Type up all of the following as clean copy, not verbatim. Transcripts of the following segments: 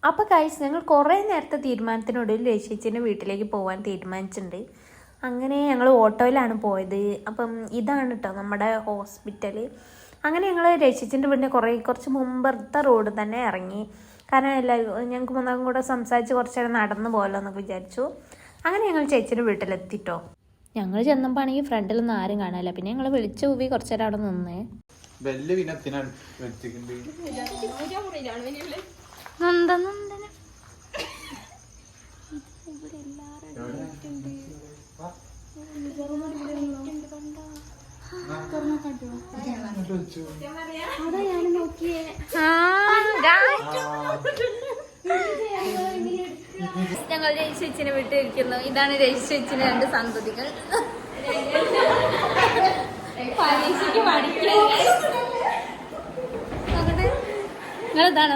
അപ്പോൾ ഗൈസ് ഞങ്ങൾ കുറേ നേരത്തെ തീരുമാനത്തിനൊടുവിൽ രേശേച്ചിൻ്റെ വീട്ടിലേക്ക് പോകാൻ തീരുമാനിച്ചിട്ടുണ്ട്. അങ്ങനെ ഞങ്ങൾ ഓട്ടോയിലാണ് പോയത്. അപ്പം ഇതാണ് കേട്ടോ നമ്മുടെ ഹോസ്പിറ്റൽ. അങ്ങനെ ഞങ്ങൾ രേശേച്ചിൻ്റെ വീടിൻ്റെ കുറച്ച് മുമ്പത്തെ റോഡ് തന്നെ ഇറങ്ങി. കാരണം എല്ലാവരും ഞങ്ങൾക്ക് മൂന്നാളും കൂടെ സംസാരിച്ച് കുറച്ച് നേരം നടന്നു പോകല്ലോ എന്നൊക്കെ വിചാരിച്ചു. അങ്ങനെ ഞങ്ങൾ ചേച്ചിയുടെ വീട്ടിലെത്തിട്ടോ. ഞങ്ങൾ ചെന്നപ്പോൾ ആണെങ്കിൽ ഫ്രണ്ടിലൊന്നും ആരും കാണാനില്ല. പിന്നെ ഞങ്ങൾ വിളിച്ചു പോയി കുറച്ച് നേരം അവിടെ നിന്നേ. ഞങ്ങൾ രജിച്ചേച്ചിനെ വിട്ടിരിക്കുന്നു. ഇതാണ് രജിച്ചേച്ചിന് 2 സന്തതികൾ. പരീക്ഷയ്ക്ക് നിങ്ങളിതാണ്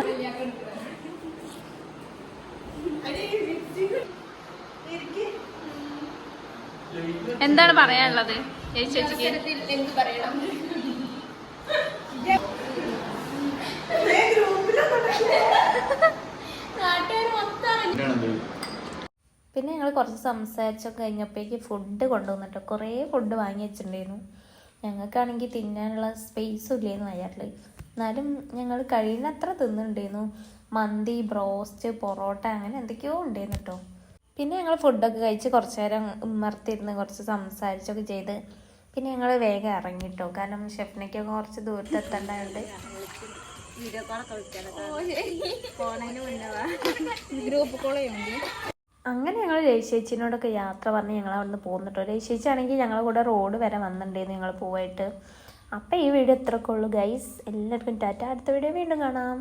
എന്താണ് പറയാനുള്ളത് ചേച്ചിക്ക്? എന്ത് പറയണം? പിന്നെ ഞങ്ങൾ കുറച്ച് സംസാരിച്ചൊക്കെ കഴിഞ്ഞപ്പോഴേക്ക് ഫുഡ് കൊണ്ടുവന്നിട്ടോ. കുറേ ഫുഡ് വാങ്ങി വെച്ചിട്ടുണ്ടായിരുന്നു. ഞങ്ങൾക്കാണെങ്കിൽ തിന്നാനുള്ള സ്പേസും ഇല്ലായിരുന്നു വയറിൽ. എന്നാലും ഞങ്ങൾ കഴിയുന്നത്ര തിന്നുണ്ടായിരുന്നു. മന്തി, ബ്രോസ്റ്റ്, പൊറോട്ട അങ്ങനെ എന്തൊക്കെയോ ഉണ്ടായിരുന്നു കേട്ടോ. പിന്നെ ഞങ്ങൾ ഫുഡൊക്കെ കഴിച്ച് കുറച്ച് നേരം ഉമ്മർത്തിരുന്ന് കുറച്ച് സംസാരിച്ചൊക്കെ ചെയ്ത് പിന്നെ ഞങ്ങൾ വേഗം ഇറങ്ങിട്ടോ. കാരണം ഷെഫിനൊക്കെ കുറച്ച് ദൂരത്ത് എത്തേണ്ടതുകൊണ്ട് അങ്ങനെ ഞങ്ങൾ രേശേച്ചിനോടൊക്കെ യാത്ര പറഞ്ഞ് ഞങ്ങൾ അവിടെ നിന്ന് പോകുന്നുട്ടോ. രേശേച്ചി ആണെങ്കിൽ ഞങ്ങളുടെ കൂടെ റോഡ് വരെ വന്നിട്ടുണ്ടായിരുന്നു ഞങ്ങൾ പോയിട്ട്. അപ്പം ഈ വീഡിയോ ഇത്രയൊക്കെ ഉള്ളൂ ഗൈസ്. എല്ലാവർക്കും ടാറ്റ. അടുത്ത വീഡിയോ വീണ്ടും കാണാം.